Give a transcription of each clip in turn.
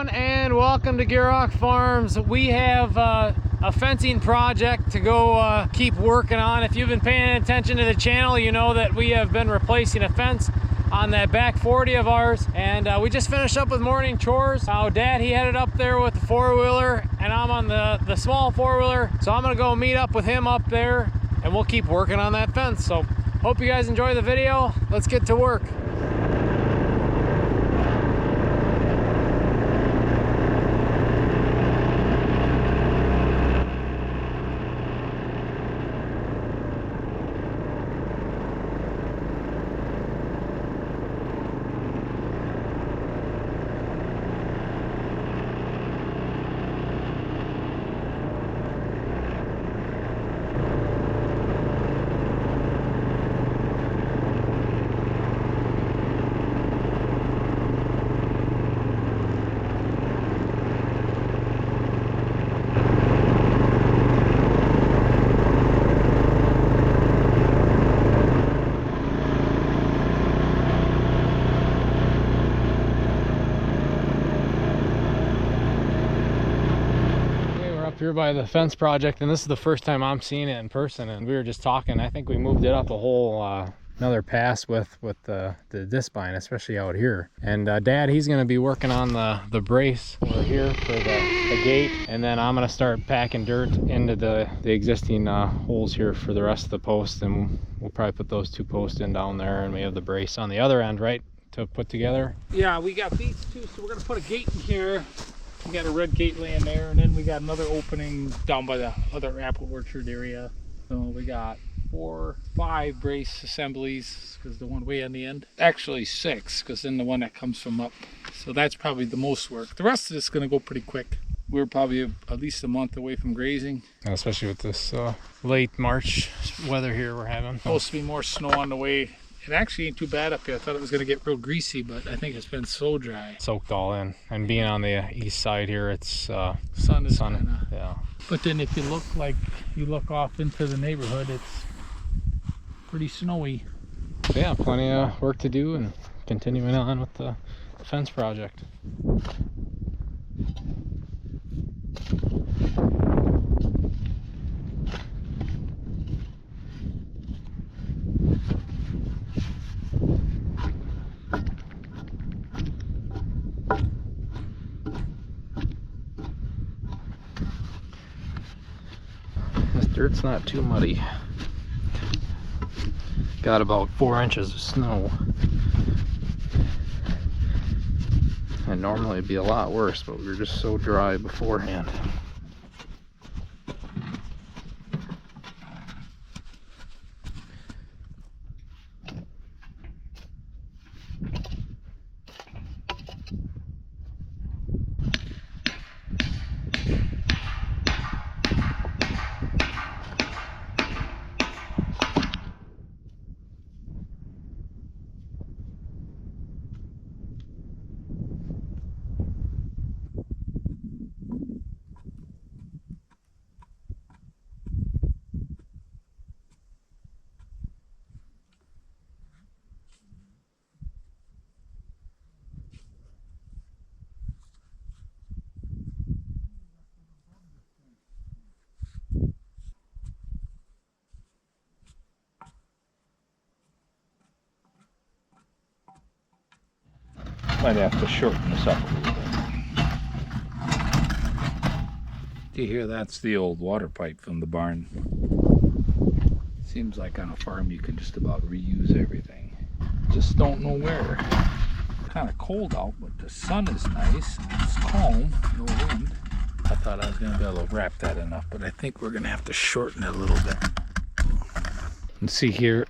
everyone, and welcome to Gierok Farms. We have a fencing project to go keep working on. If you've been paying attention to the channel, you know that we have been replacing a fence on that back 40 of ours, and we just finished up with morning chores. Dad, he headed up there with the four-wheeler, and I'm on the small four-wheeler, so I'm gonna go meet up with him up there, and we'll keep working on that fence. So hope you guys enjoy the video. Let's get to work. Here by the fence project, and this is the first time I'm seeing it in person, and we were just talking. I think we moved it up a whole another pass with the disc spine, especially out here. And Dad, he's going to be working on the brace over here for the gate, and then I'm going to start packing dirt into the existing holes here for the rest of the posts, and we'll probably put those two posts in down there, and we have the brace on the other end, right, to put together. Yeah, we got these two, so we're going to put a gate in here. We got a red gate laying there, and then we got another opening down by the other apple orchard area. So we got 4, 5 brace assemblies, because the one way on the end. Actually 6, because then the one that comes from up. So that's probably the most work. The rest of it's going to go pretty quick. We're probably at least a month away from grazing. And especially with this late March weather here we're having. Supposed to be more snow on the way. It actually ain't too bad up here. I thought it was going to get real greasy, but I think it's been so dry. Soaked all in. And being on the east side here, it's sun. Yeah. But then if you look off into the neighborhood, it's pretty snowy. Yeah, plenty of work to do, and continuing on with the fence project. Dirt's not too muddy. Got about 4 inches of snow. And normally it'd be a lot worse, but we were just so dry beforehand. Might have to shorten this up a little bit. Do you hear? That's the old water pipe from the barn. Seems like on a farm you can just about reuse everything. Just don't know where. Kind of cold out, but the sun is nice. It's calm, no wind. I thought I was going to be able to wrap that enough, but I think we're going to have to shorten it a little bit. And see here,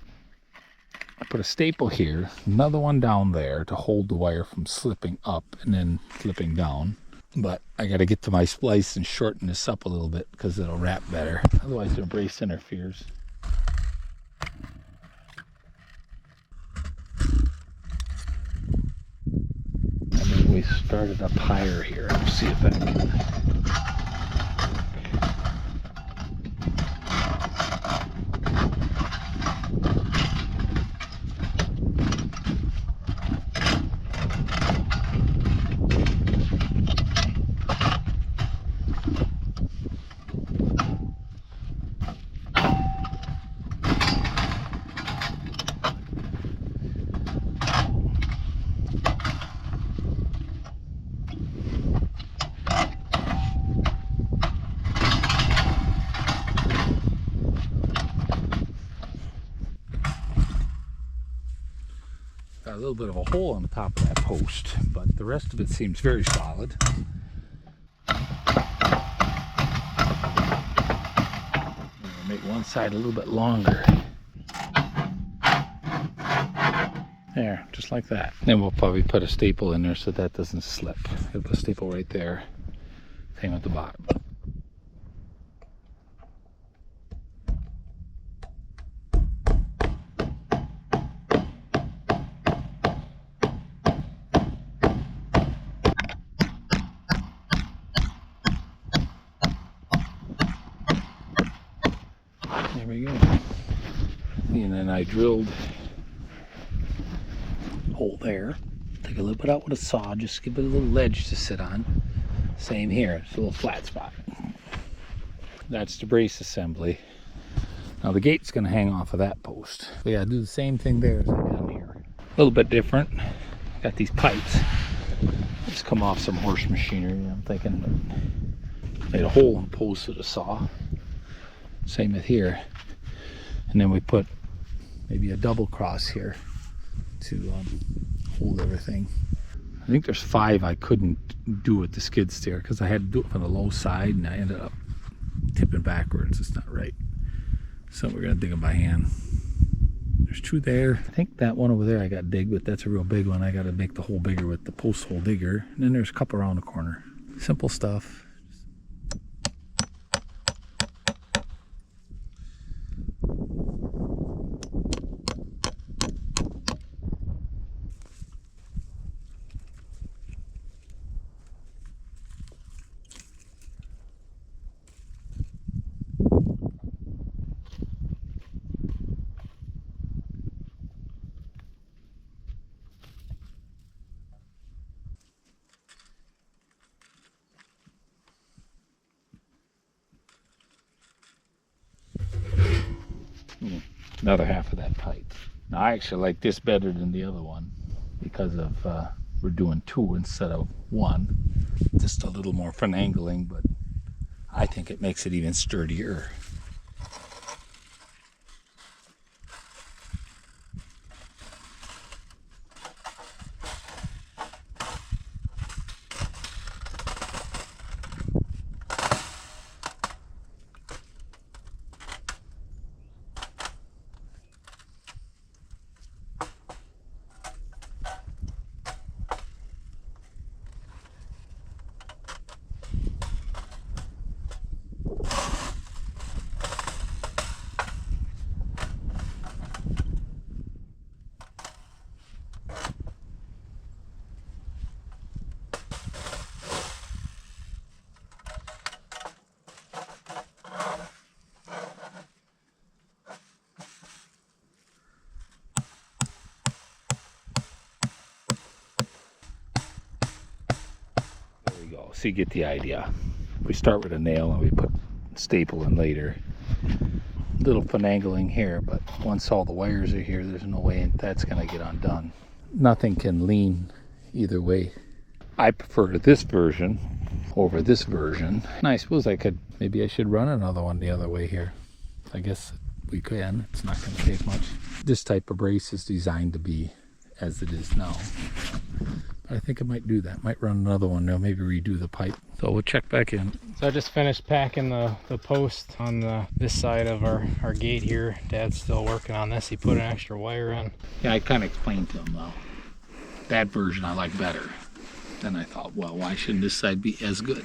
I put a staple here, another one down there to hold the wire from slipping up and then slipping down. But I got to get to my splice and shorten this up a little bit because it'll wrap better. Otherwise the brace interferes. And then we started up higher here. Let's see if I can. a little bit of a hole on the top of that post, but the rest of it seems very solid. Make one side a little bit longer. There, just like that. Then we'll probably put a staple in there so that doesn't slip. We'll put a staple right there. Same at the bottom. There we go. And then I drilled a hole there. Take a little bit out with a saw, just give it a little ledge to sit on. Same here, it's a little flat spot. That's the brace assembly. Now the gate's gonna hang off of that post. We gotta do the same thing there as I done here. A little bit different. Got these pipes. Just come off some horse machinery. I'm thinking made a hole in the post with a saw. Same with here. And then we put maybe a double cross here to hold everything. I think there's 5 I couldn't do with the skid steer because I had to do it from the low side and I ended up tipping backwards. It's not right. So we're gonna dig them by hand. There's 2 there. I think that one over there I got dig, but that's a real big one. I gotta make the hole bigger with the post hole digger. And then there's a couple around the corner. Simple stuff. Another half of that pipe. Now I actually like this better than the other one because of we're doing 2 instead of 1. Just a little more finagling, but I think it makes it even sturdier. So you get the idea. We start with a nail and we put staple in later. Little finagling here, but once all the wires are here, there's no way that's gonna get undone. Nothing can lean either way. I prefer this version over this version. And I suppose maybe I should run another one the other way here. I guess we can. It's not gonna take much. This type of brace is designed to be as it is now. I think I might do that. Might run another one now, maybe redo the pipe. So we'll check back in. So I just finished packing the post on this side of our gate here. Dad's still working on this. He put an extra wire in. Yeah, I kind of explained to him though. That version I like better. Then I thought, well, why shouldn't this side be as good?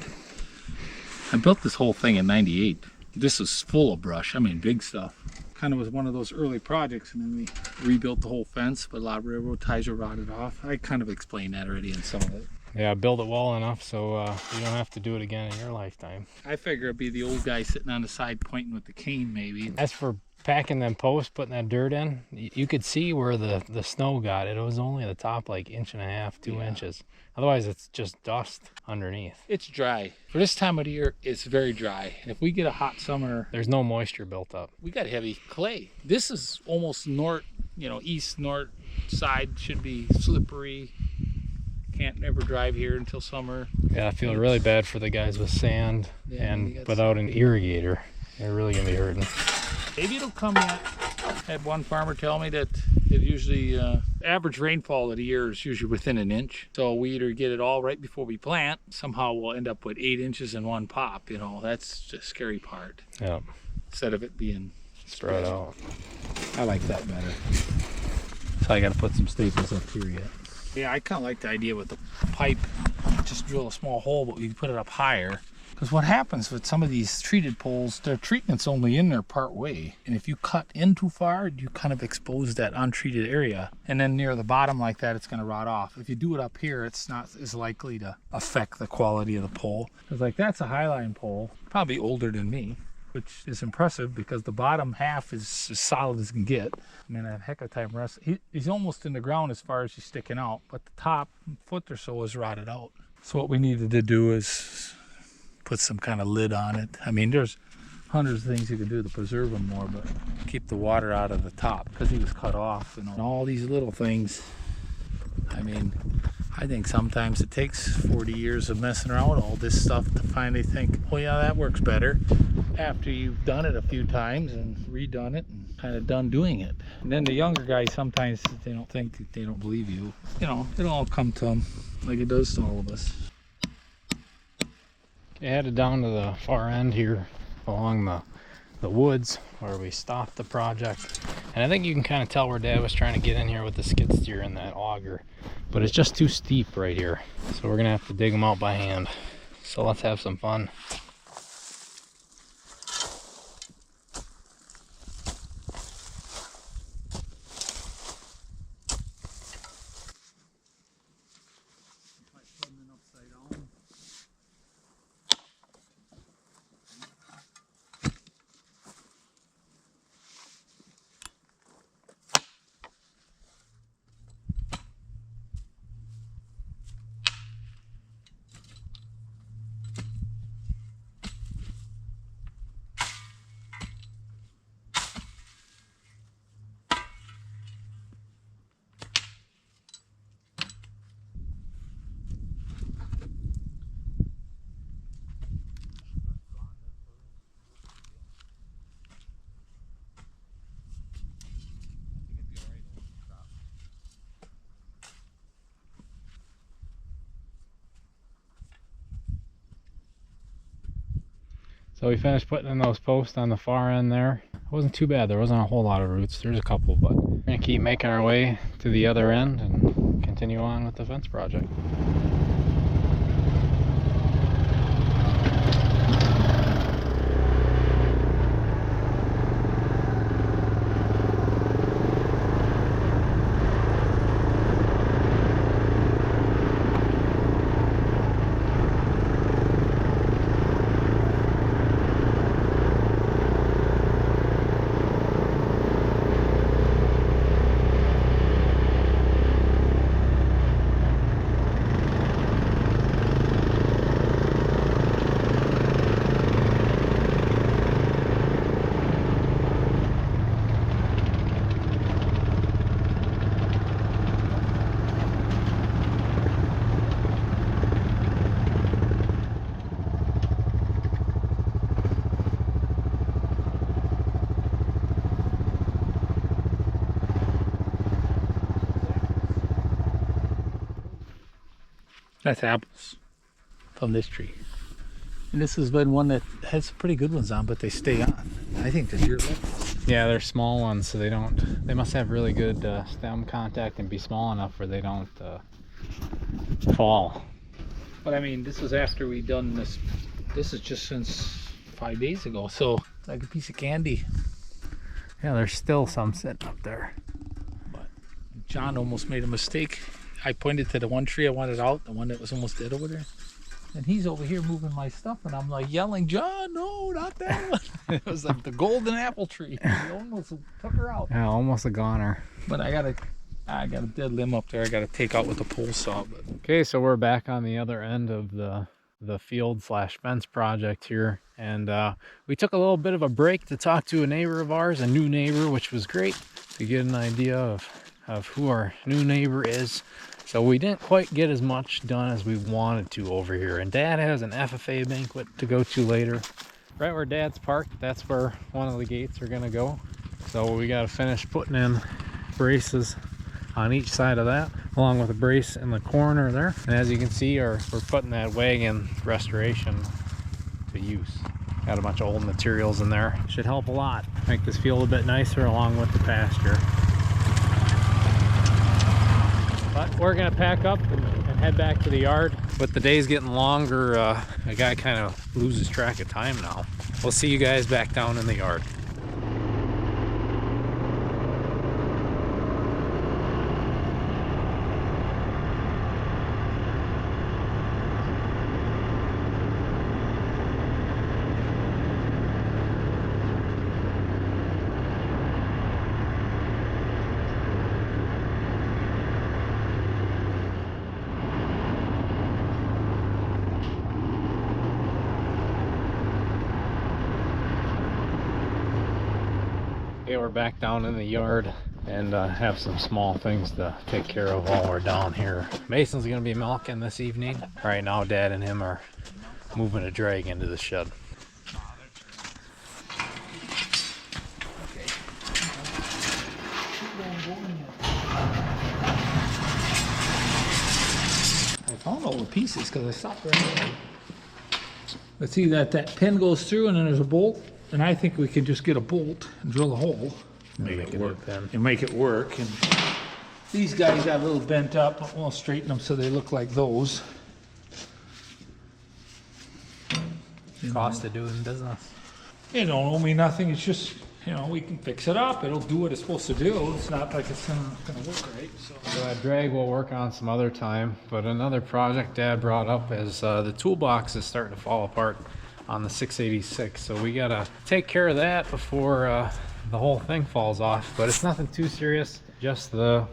I built this whole thing in '98. This is full of brush. I mean, big stuff. Kind of was one of those early projects, and then we rebuilt the whole fence, but a lot of railroad ties were rotted off. I kind of explained that already in some of it. Yeah, build it well enough so you don't have to do it again in your lifetime. I figure it'd be the old guy sitting on the side pointing with the cane, maybe. As for packing them posts, putting that dirt in, you could see where the snow got it. It was only the top like 1.5 to 2 inches. Otherwise, it's just dust underneath. It's dry. For this time of the year, it's very dry. If we get a hot summer, there's no moisture built up. We got heavy clay. This is almost north, east, north side should be slippery. Can't never drive here until summer. Yeah, I feel really bad for the guys with sand and without an irrigator. They're really gonna be hurting. Maybe it'll come yet. I had one farmer tell me that It usually, average rainfall of the year is usually within an inch. So we either get it all right before we plant. Somehow we'll end up with 8 inches in one pop. You know, that's the scary part. Yeah. Instead of it being Spread out. I like that better. So I got to put some staples up here yet. Yeah, I kind of like the idea with the pipe. Just drill a small hole, but we put it up higher. Because what happens with some of these treated poles, their treatment's only in there part way. And if you cut in too far, you kind of expose that untreated area. And then near the bottom like that, it's going to rot off. If you do it up here, it's not as likely to affect the quality of the pole. Because like that's a highline pole, probably older than me, which is impressive because the bottom half is as solid as can get. I mean, I have a heck of a time wrestling. He's almost in the ground as far as he's sticking out, but the top foot or so is rotted out. So what we needed to do is put some kind of lid on it. I mean, there's hundreds of things you could do to preserve them more, but keep the water out of the top because he was cut off, you know. And all these little things. I mean, I think sometimes it takes 40 years of messing around with all this stuff to finally think, oh yeah, that works better after you've done it a few times and redone it and kind of done doing it. And then the younger guys, sometimes they don't think, they don't believe you. You know, it'll all come to them like it does to all of us. Okay, headed down to the far end here along the woods where we stopped the project. And I think you can kind of tell where Dad was trying to get in here with the skid steer and that auger. But it's just too steep right here. So we're going to have to dig them out by hand. So let's have some fun. So we finished putting in those posts on the far end there. It wasn't too bad. There wasn't a whole lot of roots. There's a couple, but we're going to keep making our way to the other end and continue on with the fence project. That's apples from this tree. And this has been one that has some pretty good ones on, but they stay on. I think because you're Yeah, they're small ones, so they must have really good stem contact and be small enough where they don't fall. But I mean, this was after we done this. This is just since 5 days ago, so it's like a piece of candy. Yeah, there's still some sitting up there. But John almost made a mistake. I pointed to the one tree I wanted out, the one that was almost dead over there. And he's over here moving my stuff, and I'm like yelling, John, no, not that one. It was like the golden apple tree. He almost took her out. Yeah, almost a goner. But I got a dead limb up there I got to take out with a pole saw. But okay, so we're back on the other end of the field / fence project here. And we took a little bit of a break to talk to a neighbor of ours, a new neighbor, which was great to get an idea of who our new neighbor is. So we didn't quite get as much done as we wanted to over here. And Dad has an FFA banquet to go to later. Right where Dad's parked, that's where one of the gates are gonna go. So we gotta finish putting in braces on each side of that, along with a brace in the corner there. And as you can see, we're putting that wagon restoration to use. Got a bunch of old materials in there. Should help a lot. Make this feel a bit nicer along with the pasture. But we're gonna pack up and head back to the yard. With the days getting longer, a guy kind of loses track of time now. We'll see you guys back down in the yard. Okay, we're back down in the yard and have some small things to take care of while we're down here. Mason's gonna be milking this evening. Right now, Dad and him are moving a drag into the shed. I found all the pieces because I stopped right there. Let's see that pin goes through and then there's a bolt. And I think we can just get a bolt and drill a hole. Make it work then. And make it work. And these guys got a little bent up, but we'll straighten them so they look like those. Cost of doing business. It don't owe me nothing. It's just, you know, we can fix it up. It'll do what it's supposed to do. It's not like it's gonna work right. So that drag we'll work on some other time. But another project Dad brought up is the toolbox is starting to fall apart on the 686, so we gotta take care of that before the whole thing falls off. But it's nothing too serious, just the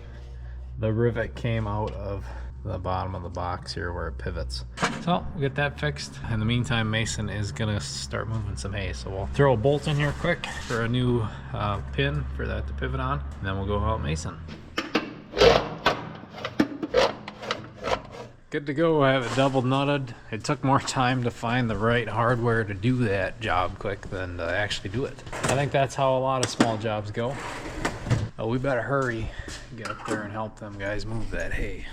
rivet came out of the bottom of the box here where it pivots. So we'll get that fixed. In the meantime, Mason is gonna start moving some hay, so we'll throw a bolt in here quick for a new pin for that to pivot on, and then we'll go help Mason. Good to go. I have it double nutted. It took more time to find the right hardware to do that job quick than to actually do it. I think that's how a lot of small jobs go. Oh, we better hurry, get up there and help them guys move that hay.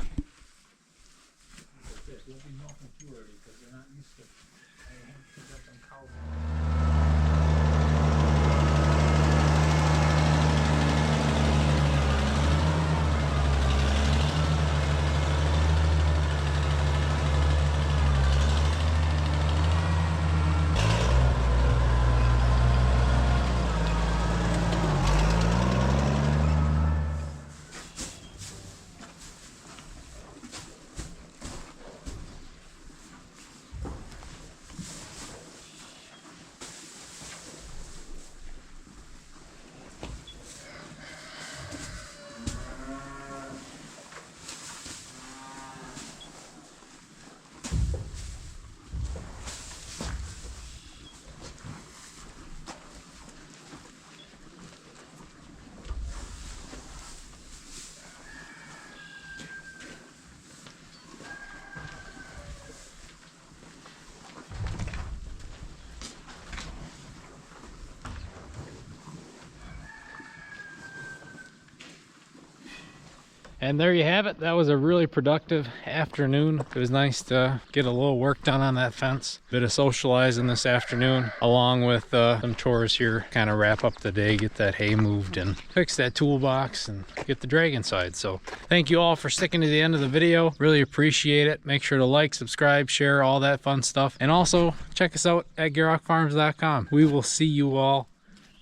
And there you have it. That was a really productive afternoon. It was nice to get a little work done on that fence. Bit of socializing this afternoon, along with some chores here. Kind of wrap up the day, get that hay moved and fix that toolbox and get the drag inside. So thank you all for sticking to the end of the video. Really appreciate it. Make sure to like, subscribe, share, all that fun stuff. And also check us out at GierokFarms.com. We will see you all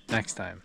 next time.